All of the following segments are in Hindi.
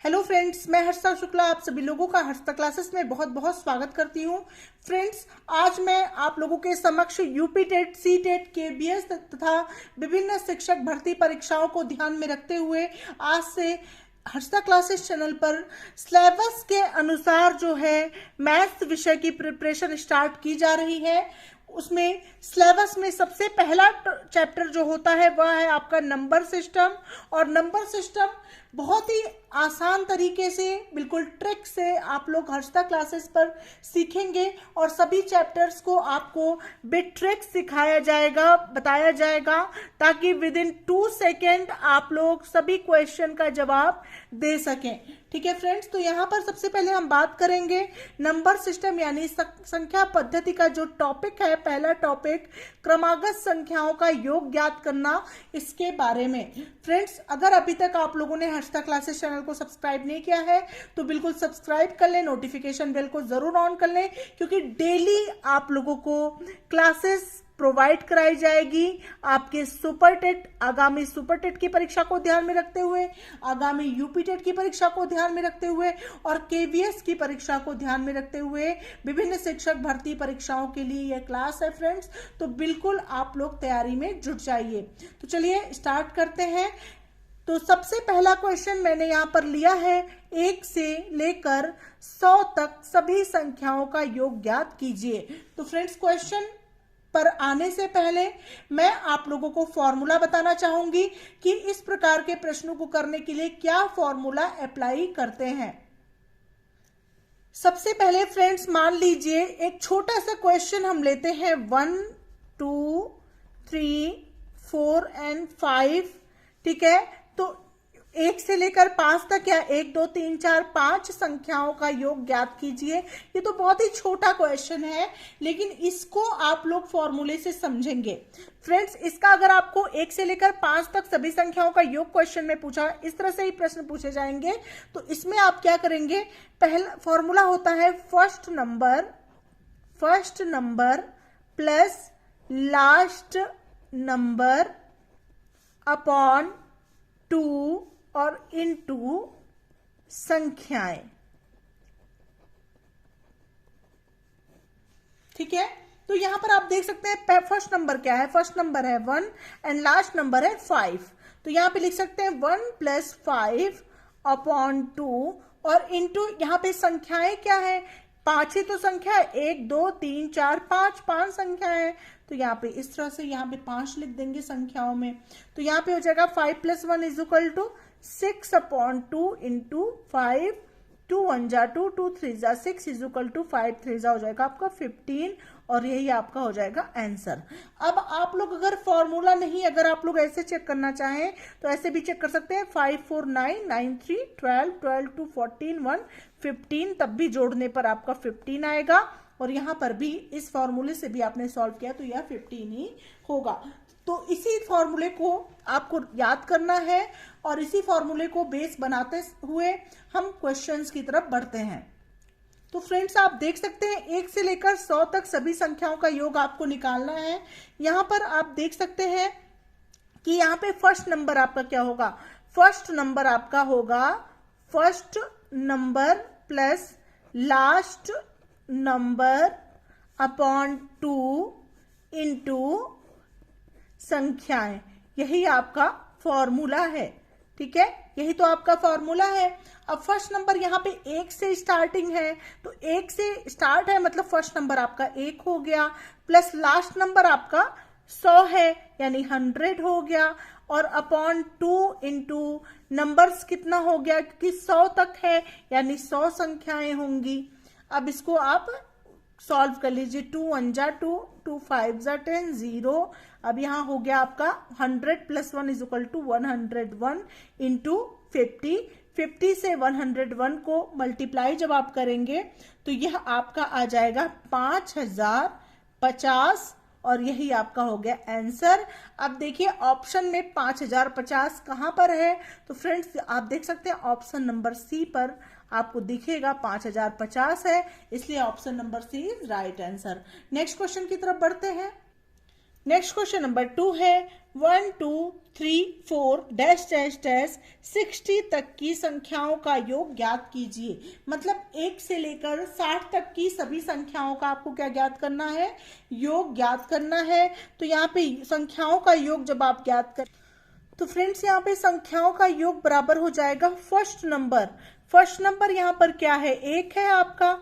हेलो फ्रेंड्स, मैं हर्षा शुक्ला आप सभी लोगों का हर्षा क्लासेस में बहुत बहुत स्वागत करती हूँ। फ्रेंड्स, आज मैं आप लोगों के समक्ष UP TET, C TET, KVS तथा विभिन्न शिक्षक भर्ती परीक्षाओं को ध्यान में रखते हुए आज से हर्षा क्लासेस चैनल पर सिलेबस के अनुसार जो है मैथ्स विषय की प्रिपरेशन स्टार्ट की जा रही है। उसमें सिलेबस में सबसे पहला चैप्टर जो होता है वह है आपका नंबर सिस्टम। और नंबर सिस्टम बहुत ही आसान तरीके से, बिल्कुल ट्रिक से आप लोग हर्षा क्लासेस पर सीखेंगे और सभी चैप्टर्स को आपको बिट ट्रिक सिखाया जाएगा, बताया जाएगा, ताकि विद इन 2 सेकेंड आप लोग सभी क्वेश्चन का जवाब दे सकें। ठीक है फ्रेंड्स, तो यहाँ पर सबसे पहले हम बात करेंगे नंबर सिस्टम यानी संख्या पद्धति का जो टॉपिक है। पहला टॉपिक क्रमागत संख्याओं का योग ज्ञात करना, इसके बारे में। फ्रेंड्स, अगर अभी तक आप लोगों ने हर्षा क्लासेस चैनल को सब्सक्राइब नहीं किया है तो बिल्कुल सब्सक्राइब कर लें, नोटिफिकेशन बेल को जरूर ऑन कर लें, क्योंकि डेली आप लोगों को क्लासेस प्रोवाइड कराई जाएगी आपके सुपर टेट, आगामी सुपर टेट की परीक्षा को ध्यान में रखते हुए, आगामी यूपी टेट की परीक्षा को ध्यान में रखते हुए और केवीएस की परीक्षा को ध्यान में रखते हुए विभिन्न शिक्षक भर्ती परीक्षाओं के लिए यह क्लास है फ्रेंड्स। तो बिल्कुल आप लोग तैयारी में जुट जाइए। तो चलिए स्टार्ट करते हैं। तो सबसे पहला क्वेश्चन मैंने यहाँ पर लिया है, 1 से लेकर 100 तक सभी संख्याओं का योग ज्ञात कीजिए। तो फ्रेंड्स, क्वेश्चन पर आने से पहले मैं आप लोगों को फॉर्मूला बताना चाहूंगी कि इस प्रकार के प्रश्नों को करने के लिए क्या फॉर्मूला अप्लाई करते हैं। सबसे पहले फ्रेंड्स, मान लीजिए एक छोटा सा क्वेश्चन हम लेते हैं 1, 2, 3, 4 एंड 5। ठीक है, तो 1 से लेकर 5 तक या 1, 2, 3, 4, 5 संख्याओं का योग ज्ञात कीजिए। ये तो बहुत ही छोटा क्वेश्चन है, लेकिन इसको आप लोग फॉर्मूले से समझेंगे। फ्रेंड्स, इसका अगर आपको 1 से लेकर 5 तक सभी संख्याओं का योग क्वेश्चन में पूछा, इस तरह से ही प्रश्न पूछे जाएंगे, तो इसमें आप क्या करेंगे, पहला फॉर्मूला होता है first number plus last number upon 2 और इनटू संख्याएं। ठीक है, तो यहां पर आप देख सकते हैं फर्स्ट नंबर क्या है, फर्स्ट नंबर है 1 एंड लास्ट नंबर है 5। तो यहां पे लिख सकते हैं 1 + 5 अपॉन 2 और इनटू यहां पे संख्याएं क्या है, 5 ही तो संख्या है, 1, 2, 3, 4, 5 संख्याएं हैं। तो यहाँ पे इस तरह से यहाँ पे 5 लिख देंगे संख्याओं में। तो यहाँ पे हो जाएगा 5 + 1 = 6 अपॉन 2 इंटू 5, 2 1 जा 2, 2 3 जा 6 = 5 3 जा हो जाएगा आपका 15 और यही आपका हो जाएगा आंसर। अब आप लोग अगर फॉर्मूला नहीं, अगर आप लोग ऐसे चेक करना चाहें तो ऐसे भी चेक कर सकते हैं, 5 4 9 9 3 12 12 2 14 1 15, तब भी जोड़ने पर आपका 15 आएगा। और यहाँ पर भी इस फॉर्मूले से भी आपने सॉल्व किया तो यह 15 ही होगा। तो इसी फॉर्मूले को आपको याद करना है और इसी फॉर्मूले को बेस बनाते हुए हम क्वेश्चंस की तरफ बढ़ते हैं। तो फ्रेंड्स, आप देख सकते हैं 1 से लेकर 100 तक सभी संख्याओं का योग आपको निकालना है। यहाँ पर आप देख सकते हैं कि यहाँ पे फर्स्ट नंबर आपका क्या होगा, फर्स्ट नंबर आपका होगा first number plus last number upon 2 into संख्याएं। यही आपका फॉर्मूला है। ठीक है, यही तो आपका फॉर्मूला है। अब फर्स्ट नंबर यहाँ पे 1 से स्टार्टिंग है, तो 1 से स्टार्ट है मतलब फर्स्ट नंबर आपका 1 हो गया, प्लस लास्ट नंबर आपका 100 है यानी 100 हो गया, और अपॉन 2 इंटू नंबर्स कितना हो गया, क्योंकि 100 तक है यानी 100 संख्याएं होंगी। अब इसको आप सॉल्व कर लीजिए, 2 1 जा 2, 2 5 जा 10 0। अब यहाँ हो गया आपका 100 + 1 = 101 इंटू 50। 50 से 101 को मल्टीप्लाई जब आप करेंगे तो यह आपका आ जाएगा 5050 और यही आपका हो गया आंसर। अब देखिए ऑप्शन में 5050 कहां पर है, तो फ्रेंड्स आप देख सकते हैं ऑप्शन नंबर सी पर आपको दिखेगा 5050 है, इसलिए option number C is right answer. Next question की तरफ बढ़ते हैं। नेक्स्ट क्वेश्चन नंबर 2 है, 1 2 3 4 डैश डैश डैश 60 तक की संख्याओं का योग ज्ञात कीजिए। मतलब 1 से लेकर 60 तक की सभी संख्याओं का आपको क्या ज्ञात करना है, योग ज्ञात करना है। तो यहाँ पे संख्याओं का योग जब आप ज्ञात कर, तो फ्रेंड्स यहाँ पे संख्याओं का योग बराबर हो जाएगा फर्स्ट नंबर यहाँ पर क्या है, 1 है आपका,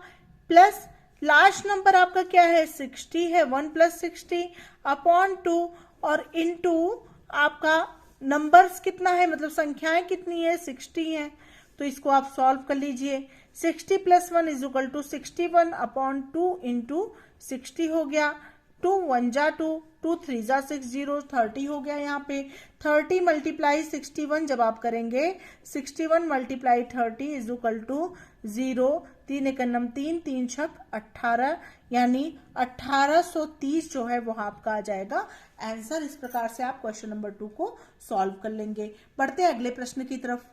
प्लस लास्ट नंबर आपका क्या है, 60 है, 1 + 60 अपॉन 2 और इनटू आपका नंबर्स कितना है, मतलब संख्याएं कितनी है, 60 है। तो इसको आप सॉल्व कर लीजिए। 60 + 1 = 61 अपॉन 2 × 60 हो गया। 2 1 जा 2, 2 3 जा 6, 0 30 हो गया। यहाँ पे 30 × 61 जब आप करेंगे, 61 × 30 = 0, 3 × 3, 3 × 6 18, यानी 1830 जो है वो आपका आ जाएगा आंसर। इस प्रकार से आप क्वेश्चन नंबर 2 को सॉल्व कर लेंगे। बढ़ते हैं अगले प्रश्न की तरफ।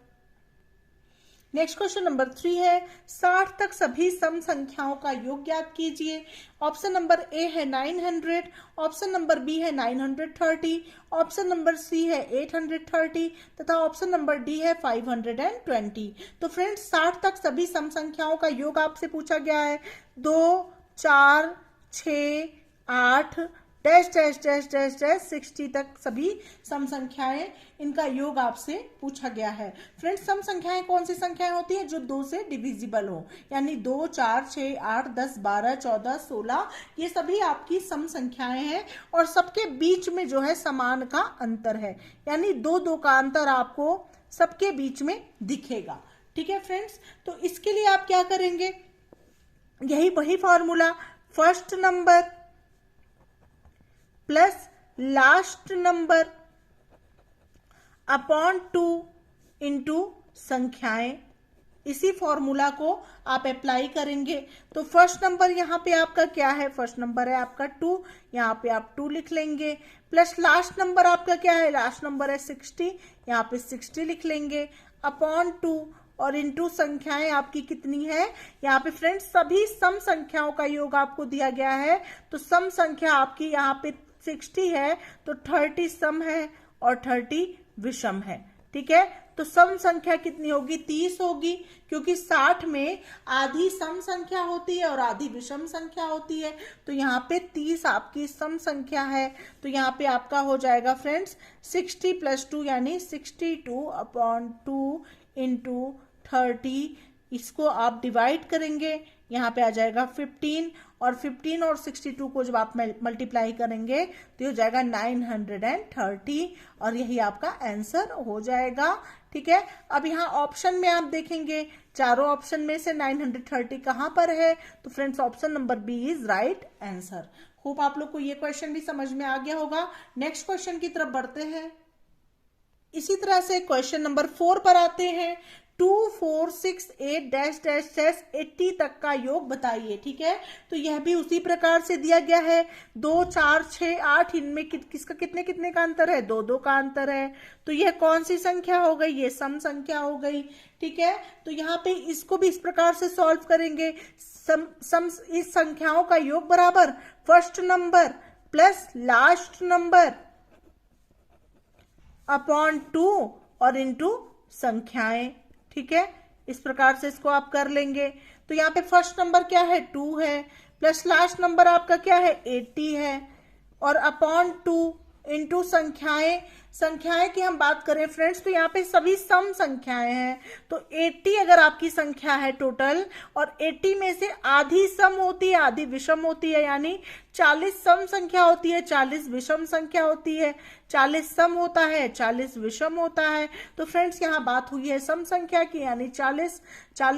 नेक्स्ट क्वेश्चन नंबर 3 है, 60 तक सभी सम संख्याओं का योग ज्ञात कीजिए। ऑप्शन नंबर ए है 900, ऑप्शन नंबर बी है 930, ऑप्शन नंबर सी है 830 तथा ऑप्शन नंबर डी है 520। तो फ्रेंड्स 60 तक सभी सम संख्याओं का योग आपसे पूछा गया है। 2 4 6 8 dash dash dash dash dash 60 तक सभी सम संख्याएं, इनका योग आपसे पूछा गया है। फ्रेंड्स सम संख्याएं कौन सी संख्याएं होती है, जो 2 से डिविजिबल हो, यानी 2 4 6 8 10 12 14 16, ये सभी आपकी सम संख्याएं हैं और सबके बीच में जो है समान का अंतर है, यानी 2 2 का अंतर आपको सबके बीच में दिखेगा। ठीक है फ्रेंड्स, तो इसके लिए आप क्या करेंगे, यही वही formula, first number plus last number upon 2 × संख्याएं, इसी फॉर्मूला को आप अप्लाई करेंगे। तो फर्स्ट नंबर यहाँ पे आपका क्या है, फर्स्ट नंबर है आपका 2, यहाँ पे आप 2 लिख लेंगे, प्लस लास्ट नंबर आपका क्या है, लास्ट नंबर है 60, यहाँ पे 60 लिख लेंगे, अपॉन 2 और इनटू संख्याएं आपकी कितनी है, यहाँ पे फ्रेंड्स सभी सम संख्याओं का योग आपको दिया गया है। तो सम संख्या आपकी यहाँ पे 60 है, तो 30 सम है और 30 विषम है। ठीक है, तो सम संख्या कितनी होगी, 30 होगी, क्योंकि 60 में आधी सम संख्या होती है और आधी विषम संख्या होती है। तो यहाँ पे 30 आपकी सम संख्या है। तो यहाँ पे आपका हो जाएगा फ्रेंड्स 60 + 2 यानी 62 अपॉन 2 × 30, इसको आप डिवाइड करेंगे, यहाँ पे आ जाएगा 15 और 15 और 62 को जब आप मल्टीप्लाई करेंगे तो ये हो जाएगा 930 और यही आपका आंसर हो जाएगा। ठीक है, अब यहाँ ऑप्शन में आप देखेंगे, चारों ऑप्शन में से 930 कहाँ पर है, तो friends option number B is right answer. Hope आप लोग को ये क्वेश्चन भी समझ में आ गया होगा। नेक्स्ट क्वेश्चन की तरफ बढ़ते हैं। इसी तरह से क्वेश्चन नंबर 4 पर आते हैं। 2 4 6 8 डैश डैश डैश 80 तक का योग बताइए। ठीक है, तो यह भी उसी प्रकार से दिया गया है। 2 4 6 8, इनमें किसका कितने कितने का अंतर है, 2 2 का अंतर है। तो यह कौन सी संख्या हो गई, ये सम संख्या हो गई। ठीक है, तो यहाँ पे इसको भी इस प्रकार से सॉल्व करेंगे। इस संख्याओं का योग बराबर first number plus last number upon 2 और इनटू संख्याएं। ठीक है, इस प्रकार से इसको आप कर लेंगे। तो यहाँ पे फर्स्ट नंबर क्या है, 2 है, प्लस लास्ट नंबर आपका क्या है, 80 है, और अपॉन 2 इनटू संख्याएं की हम बात करें फ्रेंड्स, तो यहाँ पे सभी सम संख्याएं हैं। तो 80 अगर आपकी संख्या है टोटल, और 80 में से आधी सम होती है आधी विषम होती है, यानी 40 सम संख्या होती है 40 विषम संख्या होती है, 40 सम होता है 40 विषम होता है। तो फ्रेंड्स यहाँ बात हुई है सम संख्या की, यानी 40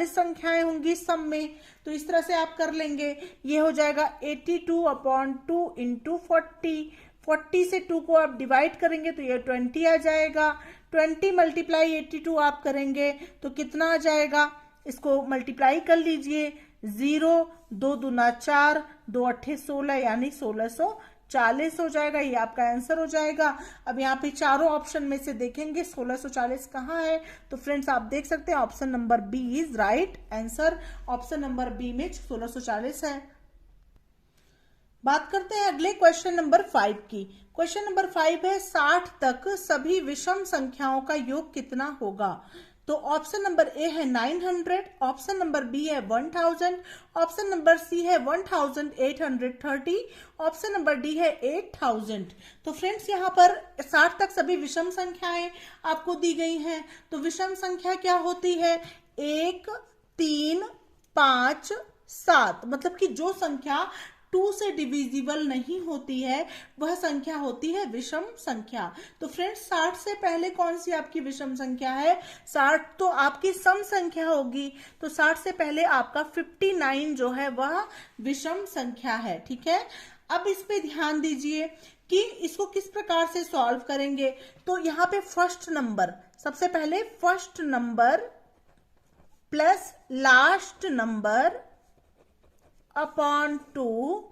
संख्याएं होंगी सम में। तो इस तरह से आप कर लेंगे, ये हो जाएगा 82 अपॉन 2 × 40 से 2 को आप डिवाइड करेंगे तो ये 20 आ जाएगा। 20 × 82 आप करेंगे तो कितना आ जाएगा, इसको मल्टीप्लाई कर लीजिए। 0 2 दूना 4, 2 8 16, यानी 1640 हो जाएगा। ये आपका आंसर हो जाएगा। अब यहाँ पे चारों ऑप्शन में से देखेंगे 1640 कहाँ है, तो फ्रेंड्स आप देख सकते हैं option number B is right answer. Option number B में 1640 है। बात करते हैं अगले क्वेश्चन नंबर 5 की। क्वेश्चन नंबर 5 है 60 तक सभी विषम संख्याओं का योग कितना होगा। तो ऑप्शन नंबर ए है 900, ऑप्शन नंबर बी है 1000, ऑप्शन नंबर सी है 1830, ऑप्शन नंबर डी है 8000। तो फ्रेंड्स यहाँ पर 60 तक सभी विषम संख्याएं आपको दी गई हैं। तो विषम संख्या क्या होती है, 1, 3, 5, 7, मतलब कि जो संख्या 2 से डिविजिबल नहीं होती है वह संख्या होती है विषम संख्या। तो फ्रेंड्स 60 से पहले कौन सी आपकी विषम संख्या है, 60 तो आपकी सम संख्या होगी। तो 60 से पहले आपका 59 जो है वह विषम संख्या है। ठीक है, अब इस पे ध्यान दीजिए कि इसको किस प्रकार से सॉल्व करेंगे। तो यहाँ पे फर्स्ट नंबर, सबसे पहले first number plus last number upon 2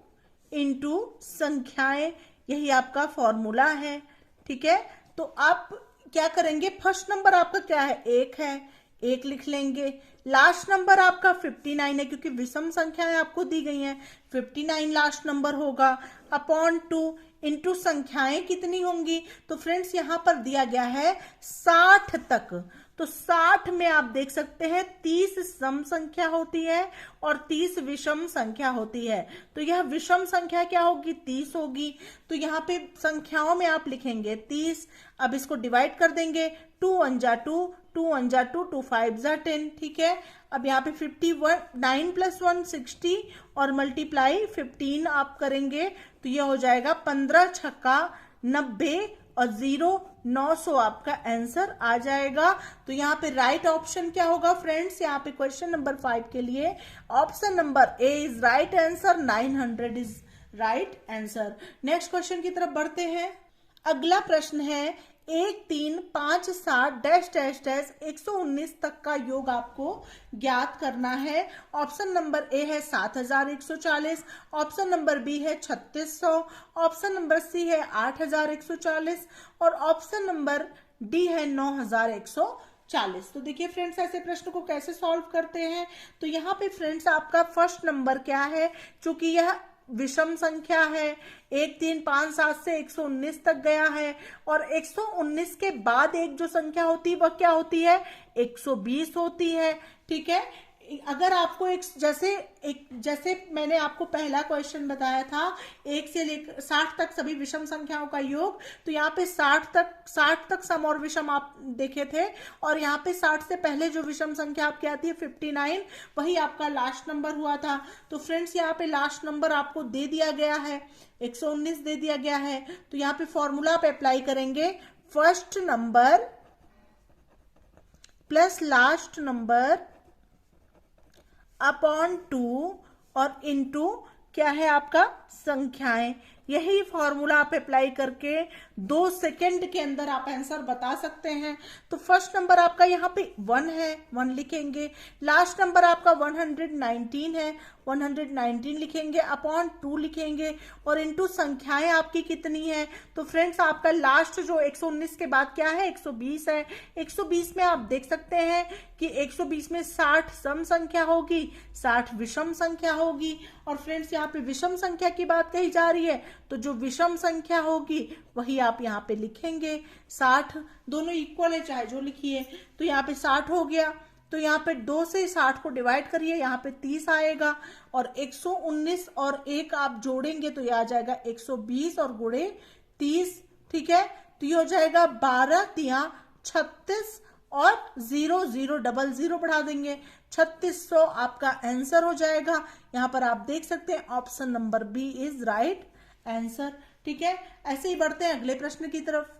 into संख्याएं, यही आपका फॉर्मूला है। ठीक है, तो आप क्या करेंगे, फर्स्ट नंबर आपका क्या है, 1 है, 1 लिख लेंगे। लास्ट नंबर आपका 59 है, क्योंकि विषम संख्याएं आपको दी गई हैं, 59 लास्ट नंबर होगा, अपॉन 2 इंटू संख्याएं कितनी होंगी। तो फ्रेंड्स यहाँ पर दिया गया है 60 तक। तो 60 में आप देख सकते हैं 30 सम संख्या होती है और 30 विषम संख्या होती है। तो यह विषम संख्या क्या होगी, 30 होगी। तो यहाँ पे संख्याओं में आप लिखेंगे 30। अब इसको डिवाइड कर देंगे, 2 1 जा 2, 2 1 जा 2, 2 5 जा 10। ठीक है, अब यहाँ पे 9 + 1 60 और मल्टीप्लाई 15 आप करेंगे तो यह हो जाएगा 15 छक्का 90 और 0 900 आपका आंसर आ जाएगा। तो यहाँ पे राइट ऑप्शन क्या होगा फ्रेंड्स, यहाँ पे क्वेश्चन नंबर 5 के लिए option number A is right answer, 900 is right answer. Next question की तरफ बढ़ते हैं। अगला प्रश्न है 1 3 5 7 डैश डैश डैश 119 तक का योग आपको ज्ञात करना है। ऑप्शन नंबर ए है 7140, ऑप्शन नंबर बी है 3600, ऑप्शन नंबर सी है 8140 और ऑप्शन नंबर डी है 9140। तो देखिए फ्रेंड्स ऐसे प्रश्न को कैसे सॉल्व करते हैं। तो यहाँ पे फ्रेंड्स आपका फर्स्ट नंबर क्या है, चूंकि यह विषम संख्या है, 1 3 5 7 से 119 तक गया है और 119 के बाद एक जो संख्या होती है वह क्या होती है, 120 होती है। ठीक है, अगर आपको जैसे मैंने आपको पहला क्वेश्चन बताया था 1 से लेकर 60 तक सभी विषम संख्याओं का योग, तो यहाँ पे 60 तक सम और विषम आप देखे थे और यहाँ पे 60 से पहले जो विषम संख्या आपकी आती है 59, वही आपका लास्ट नंबर हुआ था। तो फ्रेंड्स यहाँ पे लास्ट नंबर आपको दे दिया गया है, 119 दे दिया गया है। तो यहाँ पे फॉर्मूला आप अप्लाई करेंगे, first number plus last number upon 2 और इनटू क्या है आपका संख्याएं। यही फॉर्मूला आप अप्लाई करके 2 सेकंड के अंदर आप आंसर बता सकते हैं। तो फर्स्ट नंबर आपका यहाँ पे 1 है, 1 लिखेंगे। लास्ट नंबर आपका 119 है, 119 लिखेंगे, अपॉन 2 लिखेंगे और इनटू संख्याएं आपकी कितनी है। तो फ्रेंड्स आपका लास्ट जो 119 के बाद क्या है, 120 है। 120 में आप देख सकते हैं कि 120 में 60 सम संख्या होगी, 60 विषम संख्या होगी। और फ्रेंड्स यहाँ पे विषम संख्या की बात कही जा रही है, तो जो विषम संख्या होगी वही आप यहाँ पे लिखेंगे। 60 दोनों इक्वल है, चाहे जो लिखिए। तो यहाँ पे 60 हो गया, तो यहाँ पे 2 से 60 को डिवाइड करिए, यहाँ पे 30 आएगा और 119 और 1 आप जोड़ेंगे तो ये आ जाएगा 120 और गुणे 30। ठीक है, तो ये हो जाएगा 12 तिया 36 और 0 0 00 बढ़ा देंगे, 3600 आपका आंसर हो जाएगा। यहाँ पर आप देख सकते हैं option number B is right answer. ठीक है, ऐसे ही बढ़ते हैं अगले प्रश्न की तरफ।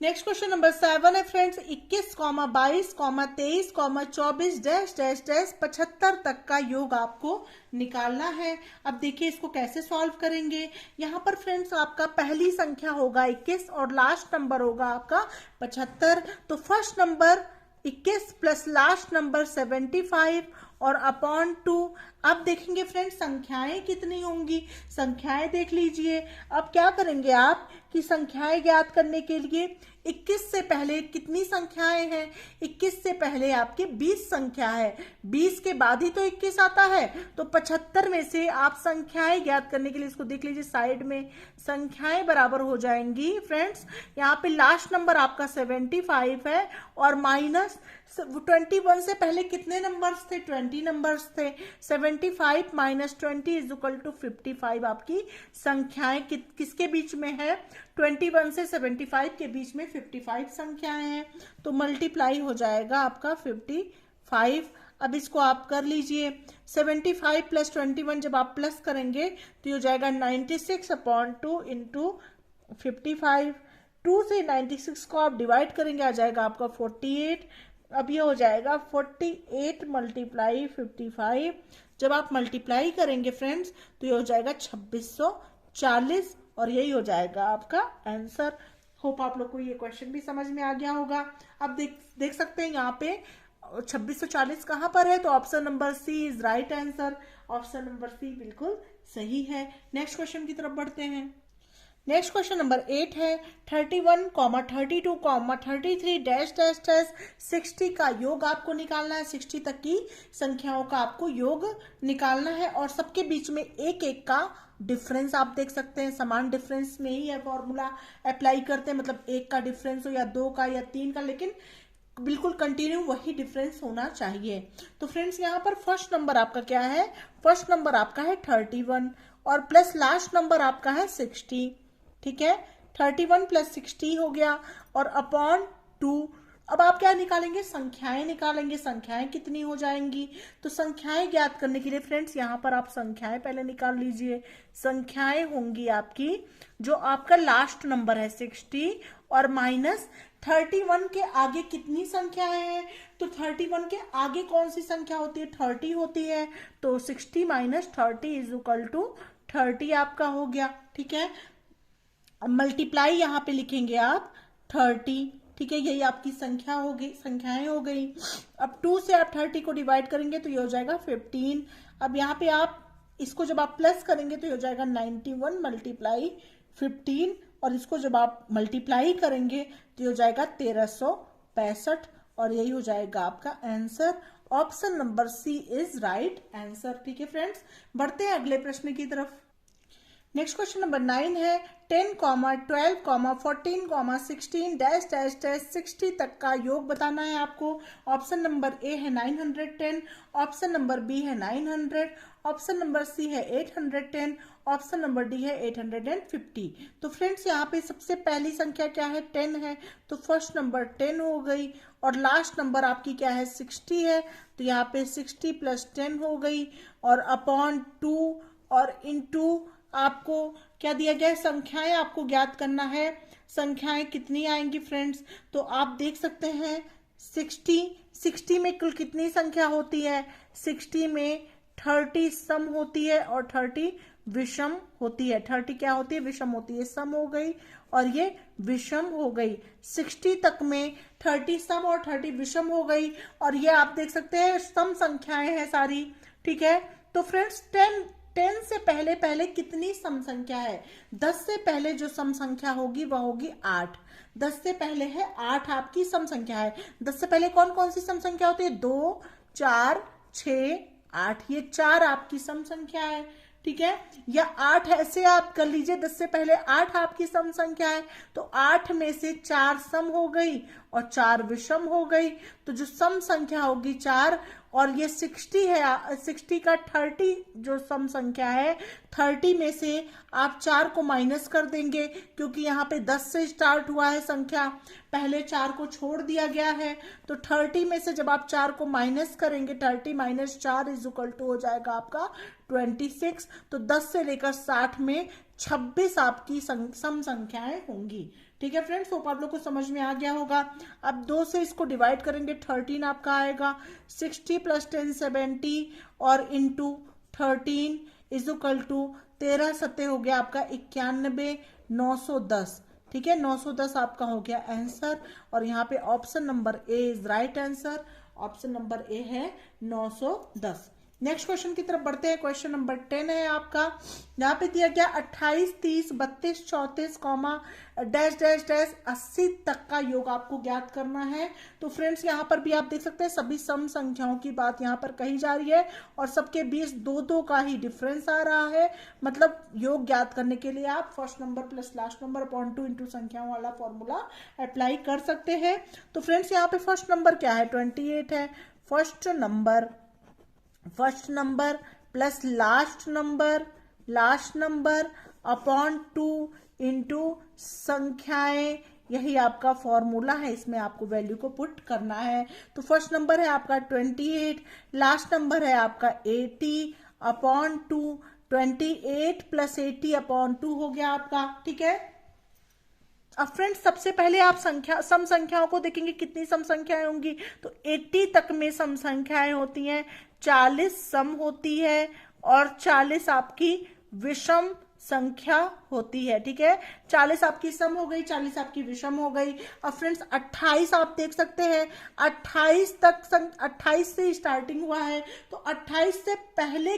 नेक्स्ट क्वेश्चन नंबर 7 है फ्रेंड्स, 21, 22, 23, 24 डैश डैश डैश 75 तक का योग आपको निकालना है। अब देखिए इसको कैसे सॉल्व करेंगे। यहाँ पर फ्रेंड्स आपका पहली संख्या होगा 21 और लास्ट नंबर होगा आपका 75। तो first number 21 plus last number 75 और अपॉन 2। अब देखेंगे फ्रेंड्स संख्याएं कितनी होंगी, संख्याएं देख लीजिए। अब क्या करेंगे आप कि संख्याएं ज्ञात करने के लिए 21 से पहले कितनी संख्याएं हैं? 21 से पहले आपकी 20 संख्या है, 20 के बाद ही तो 21 आता है। तो 75 में से आप संख्याएं ज्ञात करने के लिए इसको देख लीजिए, साइड में संख्याएं बराबर हो जाएंगी फ्रेंड्स। यहाँ पे लास्ट नंबर आपका 75 है और माइनस 21 से पहले कितने नंबर्स थे? 20 नंबर्स थे। 75 माइनस 20 इज इक्वल टू 55 आपकी संख्याएं किसके बीच में है? 21 से 75 के बीच में 55 संख्याएं हैं, तो मल्टीप्लाई हो जाएगा आपका 55। अब इसको आप कर लीजिए, 75 प्लस 21 जब आप प्लस करेंगे तो ये हो जाएगा 96/2 इंटू 55। 2 से 96 को आप डिवाइड करेंगे, आ जाएगा आपका 48। अब ये हो जाएगा 48 मल्टीप्लाई 55। जब आप मल्टीप्लाई करेंगे फ्रेंड्स तो ये हो जाएगा 2640 और यही हो जाएगा आपका आंसर। होप आप लोग को ये क्वेश्चन भी समझ में आ गया होगा। अब देख सकते हैं यहाँ पे 2640 कहाँ पर है? तो option number C is right answer. Option number C बिल्कुल सही है। नेक्स्ट क्वेश्चन की तरफ बढ़ते हैं। नेक्स्ट क्वेश्चन नंबर 8 है 31, 32, 33 डैश डैश डैश 60 का योग आपको निकालना है। 60 तक की संख्याओं का आपको योग निकालना है और सबके बीच में एक एक का डिफरेंस आप देख सकते हैं। समान डिफरेंस में ही यह फॉर्मूला अप्लाई करते हैं, मतलब एक का डिफरेंस हो या दो का या तीन का, लेकिन बिल्कुल कंटिन्यू वही डिफरेंस होना चाहिए। तो फ्रेंड्स यहाँ पर फर्स्ट नंबर आपका क्या है? फर्स्ट नंबर आपका है 31 और प्लस लास्ट नंबर आपका है 60। ठीक है, 31 प्लस 60 हो गया और अपॉन 2। अब आप क्या निकालेंगे? संख्याएं निकालेंगे। संख्याएं कितनी हो जाएंगी? तो संख्याएं ज्ञात करने के लिए फ्रेंड्स यहाँ पर आप संख्याएं पहले निकाल लीजिए। संख्याएं होंगी आपकी, जो आपका लास्ट नंबर है 60 और माइनस 31 के आगे कितनी संख्याएं हैं? तो 31 के आगे कौन सी संख्या होती है? 30 होती है। तो 60 माइनस 30 इज इक्वल टू 30 आपका हो गया। ठीक है, अब मल्टीप्लाई यहाँ पे लिखेंगे आप 30। ठीक है, यही आपकी संख्या हो गई, संख्याएं हो गई। अब 2 से आप 30 को डिवाइड करेंगे तो ये हो जाएगा 15। अब यहाँ पे आप इसको जब आप प्लस करेंगे तो ये हो जाएगा 91 मल्टीप्लाई 15 और इसको जब आप मल्टीप्लाई करेंगे तो ये हो जाएगा 1365 और यही हो जाएगा आपका answer. Option number C is right answer. ठीक है फ्रेंड्स, बढ़ते हैं अगले प्रश्न की तरफ। नेक्स्ट क्वेश्चन नंबर 9 है 10, 12, 14, 16 डैश डैश डैश 60 तक का योग बताना है आपको। ऑप्शन नंबर ए है 910, ऑप्शन नंबर बी है 900, ऑप्शन नंबर सी है 810, ऑप्शन नंबर डी है 850। तो फ्रेंड्स यहाँ पे सबसे पहली संख्या क्या है? 10 है, तो फर्स्ट नंबर 10 हो गई और लास्ट नंबर आपकी क्या है? 60 है, तो यहाँ पे 60 प्लस 10 हो गई और अपॉन 2 और इनटू आपको क्या दिया गया है? संख्याएं आपको ज्ञात करना है। संख्याएं कितनी आएंगी फ्रेंड्स? तो आप देख सकते हैं 60 में कुल कितनी संख्या होती है? 60 में 30 सम होती है और 30 विषम होती है। 30 क्या होती है? विषम होती है। सम हो गई और ये विषम हो गई। 60 तक में 30 सम और 30 विषम हो गई और ये आप देख सकते हैं सम संख्याएं हैं सारी। ठीक है, तो फ्रेंड्स 10 से पहले पहले कितनी सम संख्या है? 10 से पहले जो सम संख्या होगी वह होगी 8। 10 से पहले है 8 आपकी सम संख्या है। 10 से पहले कौन कौन सी सम संख्या होती है? 2, 4, 6, 8, ये 4 आपकी सम संख्या है। ठीक है, या 8 ऐसे आप कर लीजिए, 10 से पहले 8 आपकी सम संख्या है, तो 8 में से 4 सम हो गई और 4 विषम हो गई। तो जो सम संख्या होगी 4 और ये 60 है, 60 का 30 जो सम संख्या है, 30 में से आप 4 को माइनस कर देंगे क्योंकि यहाँ पे 10 से स्टार्ट हुआ है संख्या, पहले 4 को छोड़ दिया गया है। तो 30 में से जब आप 4 को माइनस करेंगे, 30 माइनस 4 इज इक्वल टू हो जाएगा आपका 26। तो 10 से लेकर 60 में 26 आपकी सम संख्याएं होंगी। ठीक है फ्रेंड्स, होप आप लोग को समझ में आ गया होगा। अब 2 से इसको डिवाइड करेंगे, 13 आपका आएगा। 60 प्लस 10 70 और इंटू 13 इज इक्वल टू 13 सत्ते हो गया आपका 91, 910। ठीक है, 910 आपका हो गया आंसर और यहाँ पे option number A is right answer. Option number A है 910। नेक्स्ट क्वेश्चन की तरफ बढ़ते हैं। क्वेश्चन नंबर 10 है आपका। यहाँ पे दिया गया 28, 30, 32, 34 कॉमा डैश डैश डैश 80 तक का योग आपको ज्ञात करना है। तो फ्रेंड्स यहाँ पर भी आप देख सकते हैं सभी सम संख्याओं की बात यहाँ पर कही जा रही है और सबके बीच 2-2 का ही डिफरेंस आ रहा है। मतलब योग ज्ञात करने के लिए आप first number plus last number upon 2 into संख्याओं वाला फॉर्मूला अप्लाई कर सकते हैं। तो फ्रेंड्स यहाँ पे फर्स्ट नंबर क्या है, 28 है। First number plus last number upon 2 into संख्याएं, यही आपका फॉर्मूला है। इसमें आपको वैल्यू को पुट करना है। तो फर्स्ट नंबर है आपका 28, लास्ट नंबर है आपका 80 अपॉन 2, 28 प्लस 80 अपॉन 2 हो गया आपका। ठीक है, अब फ्रेंड्स सबसे पहले आप सम संख्याओं को देखेंगे कितनी सम संख्याएं होंगी। तो 80 तक में सम संख्याएं होती हैं, 40 सम होती है और 40 आपकी विषम संख्या होती है। ठीक है, 40 आपकी सम हो गई, 40 आपकी विषम हो गई। अब फ्रेंड्स 28 आप देख सकते हैं, 28 से स्टार्टिंग हुआ है। तो 28 से पहले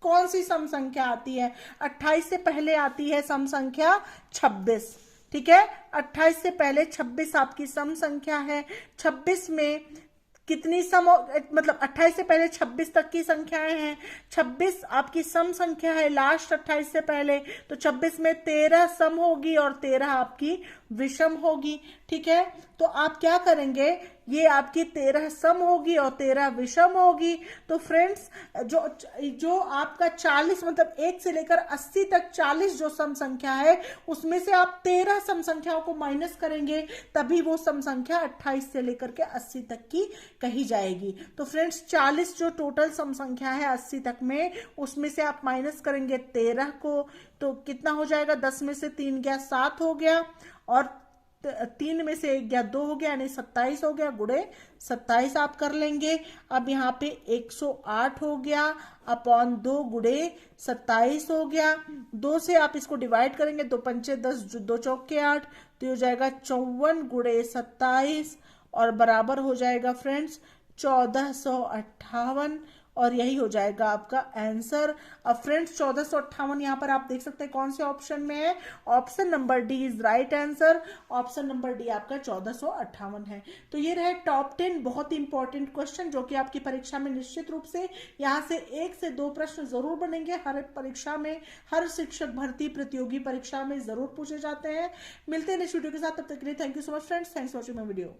कौन सी सम संख्या आती है? 28 से पहले आती है सम संख्या 26। ठीक है, 28 से पहले 26 आपकी सम संख्या है। 26 में कितनी मतलब 28 से पहले 26 तक की संख्याएं हैं। 26 आपकी सम संख्या है लास्ट 28 से पहले। तो 26 में 13 सम होगी और 13 आपकी विषम होगी। ठीक है, तो आप क्या करेंगे, ये आपकी 13 सम होगी और 13 विषम होगी। तो फ्रेंड्स जो आपका 40 मतलब 1 से लेकर 80 तक 40 जो सम संख्या है उसमें से आप 13 सम संख्याओं को माइनस करेंगे, तभी वो सम संख्या 28 से लेकर के 80 तक की कही जाएगी। तो फ्रेंड्स 40 जो टोटल सम संख्या है 80 तक में, उसमें से आप माइनस करेंगे 13 को, तो कितना हो जाएगा, 10 में से 3 गया 7 हो गया और 3 में से 1 गया 2 हो गया, यानी 27 हो गया, गुणे 27 आप कर लेंगे। अब यहाँ पे 108 हो गया अपॉन 2 गुणे 27 हो गया। 2 से आप इसको डिवाइड करेंगे, 2 पंचे 10, 2 चौके 8, तो हो जाएगा 54 गुणे 27 और बराबर हो जाएगा फ्रेंड्स 1458 और यही हो जाएगा आपका आंसर। अब फ्रेंड्स 1458 यहाँ पर आप देख सकते हैं कौन से ऑप्शन में है। Option number D is right answer. Option number D आपका 1458 है। तो ये रहे टॉप 10 बहुत ही इंपॉर्टेंट क्वेश्चन जो कि आपकी परीक्षा में निश्चित रूप से यहाँ से 1 से 2 प्रश्न जरूर बनेंगे। हर परीक्षा में, हर शिक्षक भर्ती प्रतियोगी परीक्षा में जरूर पूछे जाते हैं। मिलते हैं नेक्स्ट वीडियो के साथ, तब तक के लिए thank you so much friends, thanks for watching my video.